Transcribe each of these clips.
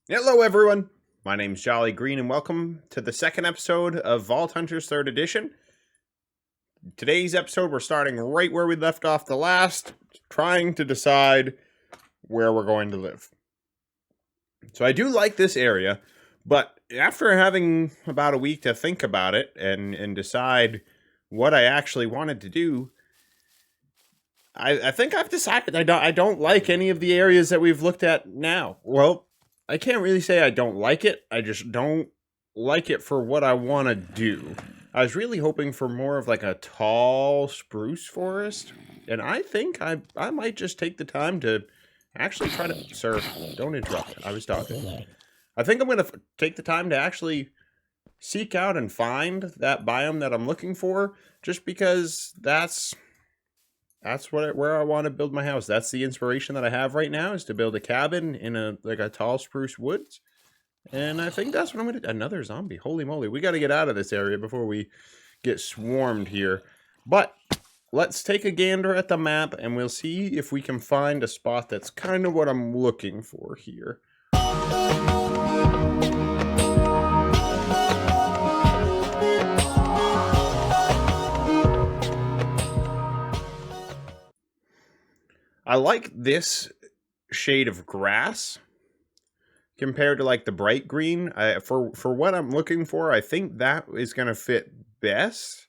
Hello, everyone. My name's Jolly Green, and welcome to the second episode of Vault Hunters 3rd Edition. Today's episode, we're starting right where we left off the last, trying to decide where we're going to live. So I do like this area, but after having about a week to think about it and decide what I actually wanted to do, I think I've decided I don't like any of the areas that we've looked at now. Well, I can't really say I don't like it. I just don't like it for what I want to do. I was really hoping for more of like a tall spruce forest, and I think I might just take the time to actually try to. Sir, don't interrupt. I was talking. I think I'm going to take the time to actually seek out and find that biome that I'm looking for, just because that's where I want to build my house. That's the inspiration that I have right now, is to build a cabin in a tall spruce woods. And I think that's what I'm going to do. Another zombie. Holy moly. We got to get out of this area before we get swarmed here. But let's take a gander at the map and we'll see if we can find a spot that's kind of what I'm looking for here. I like this shade of grass compared to like the bright green. For what I'm looking for, I think that is going to fit best.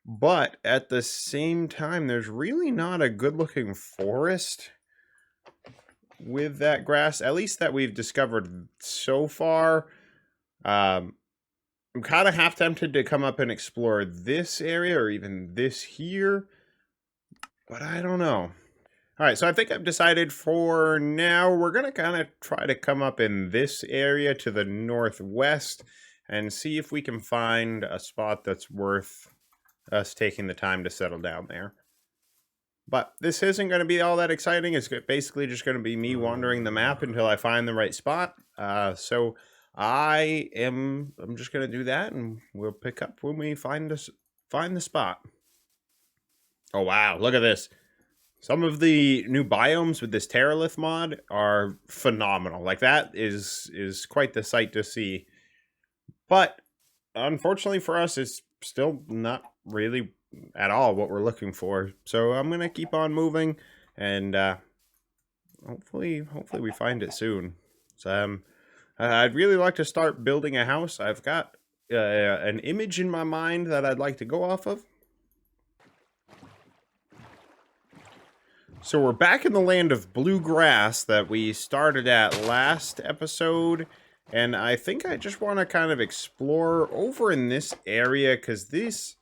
But at the same time, there's really not a good looking forest with that grass, at least that we've discovered so far. I'm kind of half tempted to come up and explore this area or even this here, but I don't know. All right, so I think I've decided for now we're going to kind of try to come up in this area to the northwest and see if we can find a spot that's worth us taking the time to settle down there. But this isn't going to be all that exciting. It's basically just going to be me wandering the map until I find the right spot. So I'm just going to do that, and we'll pick up when we find the spot. Oh wow, look at this. Some of the new biomes with this Terralith mod are phenomenal. Like, that is quite the sight to see. But unfortunately for us, it's still not really at all what we're looking for. So I'm gonna keep on moving, and hopefully we find it soon. So I'd really like to start building a house. I've got an image in my mind that I'd like to go off of. So we're back in the land of blue grass that we started at last episode, and I think I just want to kind of explore over in this area, because this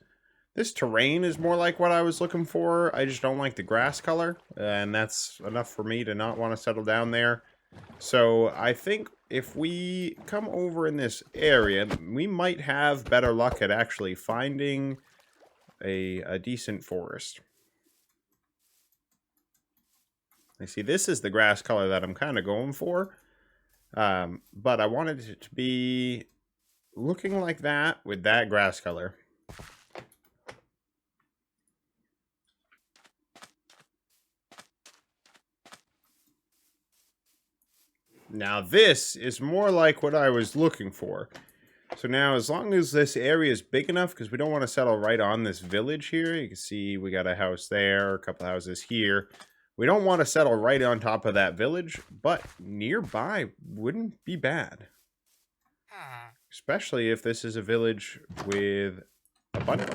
terrain is more like what I was looking for. I just don't like the grass color, and that's enough for me to not want to settle down there. So I think if we come over in this area, we might have better luck at actually finding a decent forest. I see this is the grass color that I'm kind of going for. But I wanted it to be looking like that with that grass color. Now this is more like what I was looking for. So now, as long as this area is big enough, because we don't want to settle right on this village here. You can see we got a house there, a couple houses here. We don't want to settle right on top of that village, but nearby wouldn't be bad. Especially if this is a village with a bunny.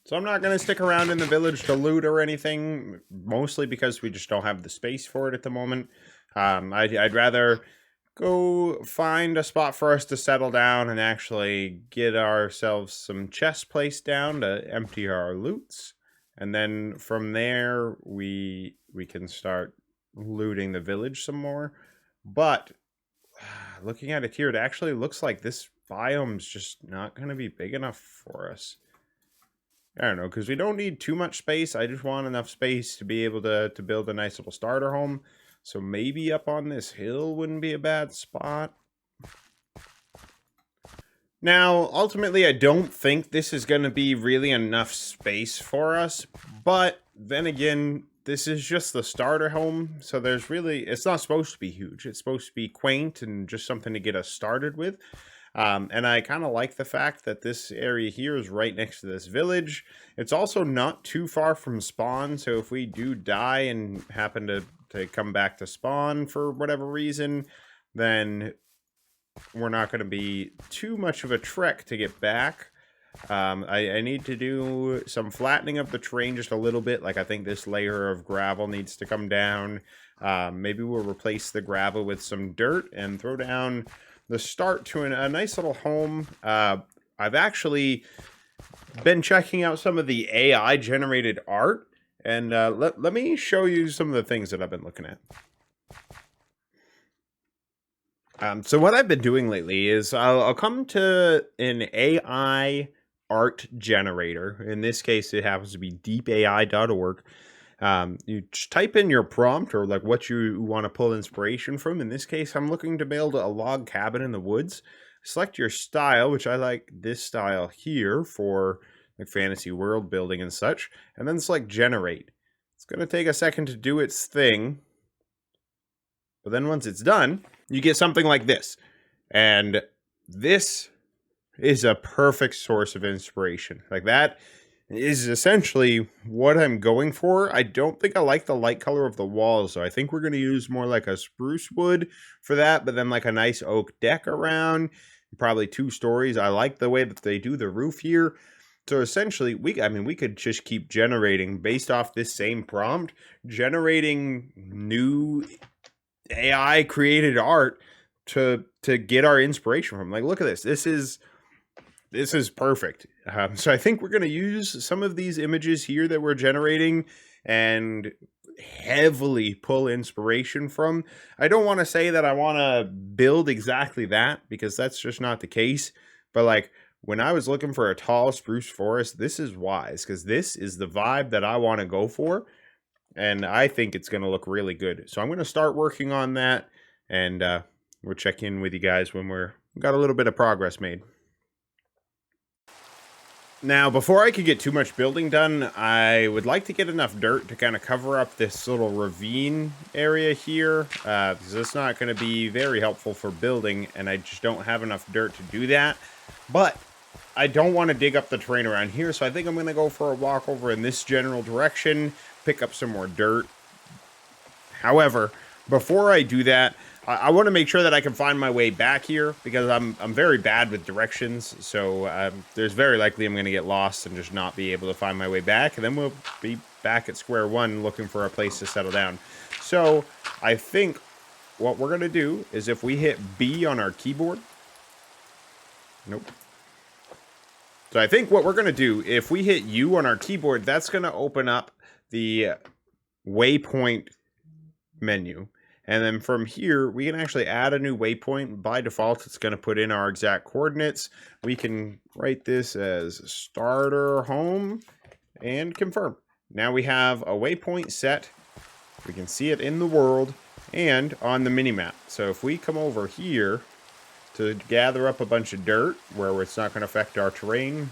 So I'm not going to stick around in the village to loot or anything, mostly because we just don't have the space for it at the moment. I'd rather go find a spot for us to settle down and actually get ourselves some chests placed down to empty our loots. And then from there, we can start looting the village some more. But looking at it here, it actually looks like this biome's just not going to be big enough for us. I don't know, because we don't need too much space. I just want enough space to be able to build a nice little starter home. So maybe up on this hill wouldn't be a bad spot. Now, ultimately, I don't think this is going to be really enough space for us. But then again, this is just the starter home. So there's really, it's not supposed to be huge. It's supposed to be quaint and just something to get us started with. And I kind of like the fact that this area here is right next to this village. It's also not too far from spawn. So if we do die and happen to come back to spawn for whatever reason, then we're not going to be too much of a trek to get back. I need to do some flattening of the terrain just a little bit. Like I think this layer of gravel needs to come down. Maybe we'll replace the gravel with some dirt and throw down the start to a nice little home. I've actually been checking out some of the AI generated art, and let me show you some of the things that I've been looking at. So what I've been doing lately is I'll come to an AI art generator. In this case, it happens to be deepai.org. You just type in your prompt or like what you want to pull inspiration from. In this case, I'm looking to build a log cabin in the woods. Select your style, which I like this style here for like fantasy world building and such, and then select generate. It's going to take a second to do its thing, but then once it's done, you get something like this. And this is a perfect source of inspiration. Like that is essentially what I'm going for. I don't think I like the light color of the walls, so I think we're going to use more like a spruce wood for that, but then like a nice oak deck around, probably 2 stories. I like the way that they do the roof here. So essentially, we could just keep generating based off this same prompt, generating new AI created art to get our inspiration from. Like, look at this. This is perfect. So I think we're going to use some of these images here that we're generating and heavily pull inspiration from. I don't want to say that I want to build exactly that, because that's just not the case. But like when I was looking for a tall spruce forest, this is wise, because this is the vibe that I want to go for. And I think it's going to look really good. So I'm going to start working on that, and we'll check in with you guys when we've got a little bit of progress made. Now, before I could get too much building done, I would like to get enough dirt to kind of cover up this little ravine area here, because it's not going to be very helpful for building, and I just don't have enough dirt to do that. But I don't want to dig up the terrain around here, so I think I'm going to go for a walk over in this general direction, pick up some more dirt. However, before I do that, I want to make sure that I can find my way back here, because I'm very bad with directions. So there's very likely I'm going to get lost and just not be able to find my way back. And then we'll be back at square one looking for a place to settle down. So I think what we're going to do is if we hit B on our keyboard. Nope. So I think what we're going to do, if we hit U on our keyboard, that's going to open up the waypoint menu. And then from here, we can actually add a new waypoint. By default, it's going to put in our exact coordinates. We can write this as starter home and confirm. Now we have a waypoint set. We can see it in the world and on the minimap. So if we come over here to gather up a bunch of dirt where it's not going to affect our terrain,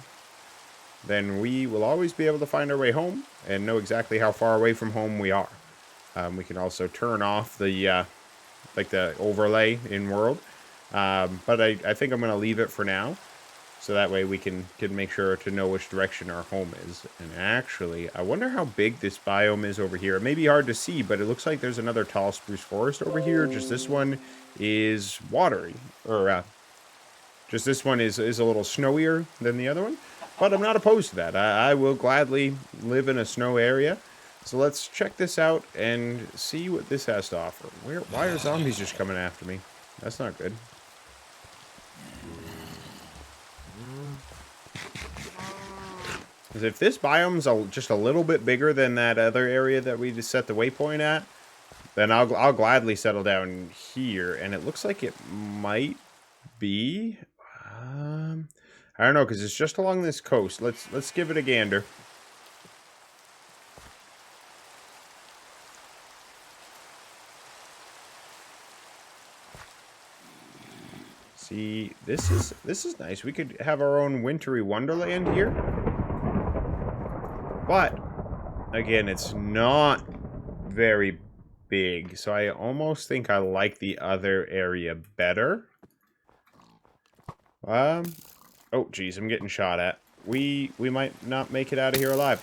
then we will always be able to find our way home and know exactly how far away from home we are. We can also turn off the like the overlay in world, but I think I'm going to leave it for now, so that way we can make sure to know which direction our home is. And actually, I wonder how big this biome is over here. It may be hard to see, but it looks like there's another tall spruce forest over here. Just this one is watery, or just this one is a little snowier than the other one. But I'm not opposed to that. I will gladly live in a snow area. So let's check this out and see what this has to offer. Why are zombies just coming after me? That's not good. Because if this biome's just a little bit bigger than that other area that we just set the waypoint at, then I'll gladly settle down here. And it looks like it might be... I don't know, because it's just along this coast. Let's give it a gander. See, this is nice. We could have our own wintry wonderland here. But again, it's not very big, so I almost think I like the other area better. Oh geez, I'm getting shot at. We might not make it out of here alive.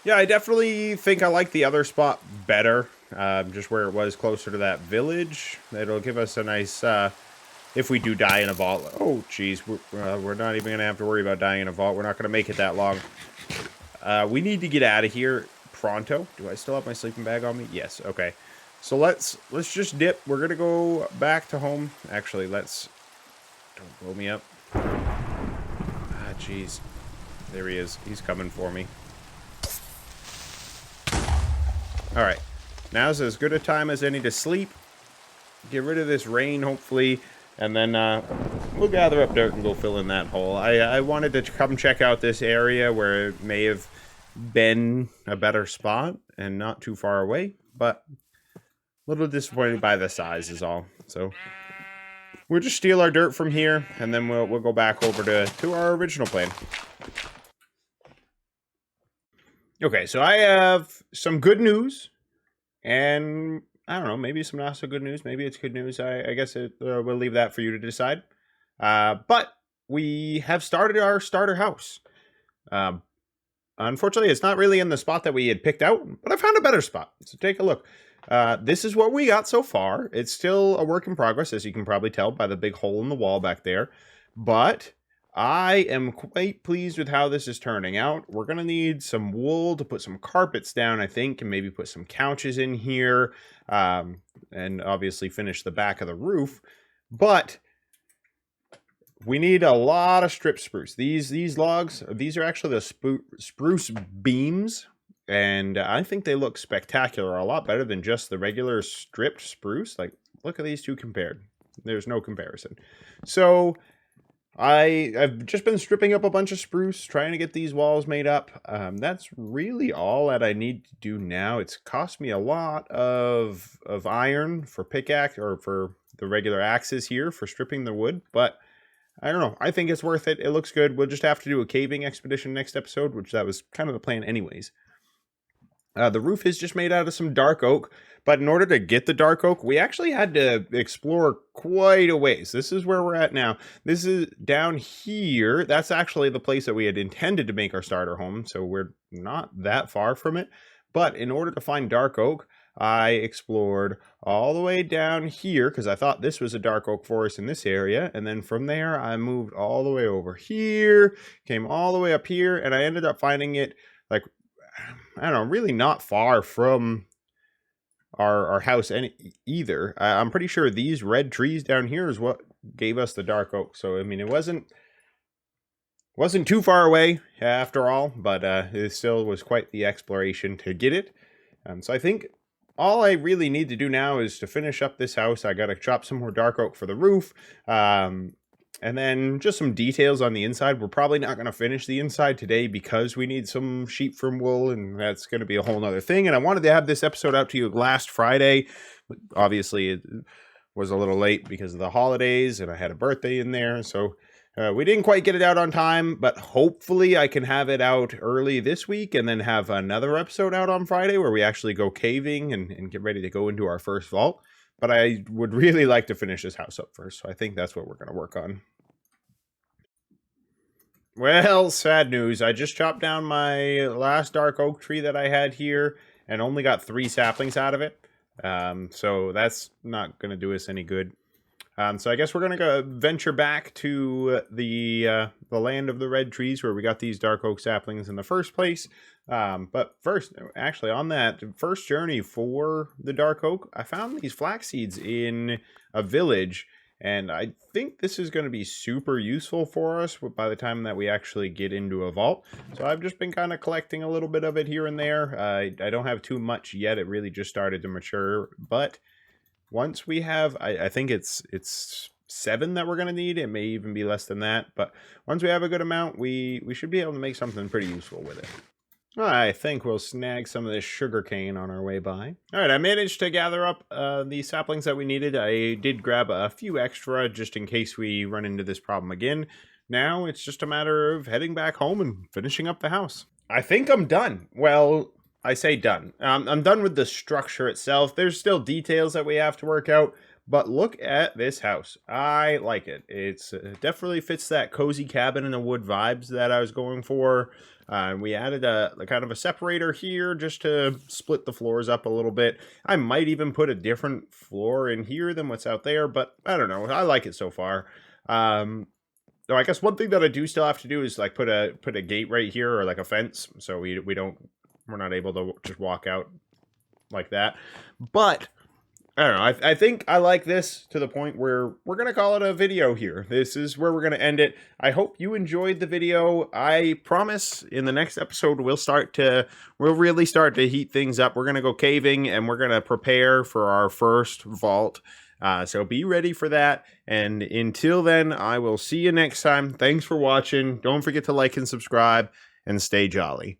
Yeah, I definitely think I like the other spot better. Just where it was closer to that village. It'll give us a nice, if we do die in a vault. Oh, geez. We're not even going to have to worry about dying in a vault. We're not going to make it that long. We need to get out of here pronto. Do I still have my sleeping bag on me? Yes. Okay. So let's just dip. We're going to go back to home. Actually, let's... Don't blow me up. Ah, jeez. There he is. He's coming for me. Alright. Now's as good a time as any to sleep. Get rid of this rain, hopefully. And then we'll gather up dirt and go fill in that hole. I wanted to come check out this area where it may have been a better spot and not too far away. But a little disappointed by the size is all. So we'll just steal our dirt from here. And then we'll go back over to our original plan. Okay, so I have some good news. And I don't know, maybe some not so good news. Maybe it's good news. I guess we'll leave that for you to decide. But we have started our starter house. Unfortunately, it's not really in the spot that we had picked out, but I found a better spot. So take a look. This is what we got so far. It's still a work in progress, as you can probably tell by the big hole in the wall back there. But I am quite pleased with how this is turning out. We're going to need some wool to put some carpets down, I think, and maybe put some couches in here, and obviously finish the back of the roof. But we need a lot of strip spruce. These logs, these are actually the spruce beams, and I think they look spectacular, a lot better than just the regular stripped spruce. Like, look at these two compared. There's no comparison. So I've just been stripping up a bunch of spruce, trying to get these walls made up. That's really all that I need to do now. It's cost me a lot of iron for pickaxe, or for the regular axes here for stripping the wood, but I don't know. I think it's worth it. It looks good. We'll just have to do a caving expedition next episode, which that was kind of the plan anyways. The roof is just made out of some dark oak, but in order to get the dark oak, we actually had to explore quite a ways. This is where we're at now. This is down here. That's actually the place that we had intended to make our starter home, so we're not that far from it. But in order to find dark oak, I explored all the way down here, because I thought this was a dark oak forest in this area, and then from there, I moved all the way over here, came all the way up here, and I ended up finding it, like, I don't know, really not far from our house either. I'm pretty sure these red trees down here is what gave us the dark oak. So, I mean, it wasn't too far away after all, but it still was quite the exploration to get it. So I think all I really need to do now is to finish up this house. I got to chop some more dark oak for the roof. And then just some details on the inside. We're probably not going to finish the inside today because we need some sheep from wool, and that's going to be a whole nother thing. And I wanted to have this episode out to you last Friday. But obviously, it was a little late because of the holidays, and I had a birthday in there. So we didn't quite get it out on time, but hopefully I can have it out early this week and then have another episode out on Friday where we actually go caving and get ready to go into our first vault. But I would really like to finish this house up first, so I think that's what we're going to work on. Well, sad news. I just chopped down my last dark oak tree that I had here and only got 3 saplings out of it. So that's not going to do us any good. So I guess we're going to go venture back to the land of the red trees where we got these dark oak saplings in the first place. But first, actually, on that first journey for the dark oak, I found these flax seeds in a village, and I think this is going to be super useful for us by the time that we actually get into a vault. So I've just been kind of collecting a little bit of it here and there. I don't have too much yet. It really just started to mature, but once we have, I think it's 7 that we're going to need. It may even be less than that. But once we have a good amount, we should be able to make something pretty useful with it. I think we'll snag some of this sugar cane on our way by. All right, I managed to gather up the saplings that we needed. I did grab a few extra just in case we run into this problem again. Now it's just a matter of heading back home and finishing up the house. I think I'm done. Well, I say done. I'm done with the structure itself. There's still details that we have to work out. But look at this house. I like it. It definitely fits that cozy cabin in the wood vibes that I was going for. We added a kind of a separator here just to split the floors up a little bit. I might even put a different floor in here than what's out there, but I don't know. I like it so far. So I guess one thing that I do still have to do is like put a gate right here, or like a fence, so we're not able to just walk out like that. But I don't know. I think I like this to the point where we're going to call it a video here. This is where we're going to end it. I hope you enjoyed the video. I promise in the next episode, we'll really start to heat things up. We're going to go caving and we're going to prepare for our first vault. So be ready for that. And until then, I will see you next time. Thanks for watching. Don't forget to like and subscribe and stay jolly.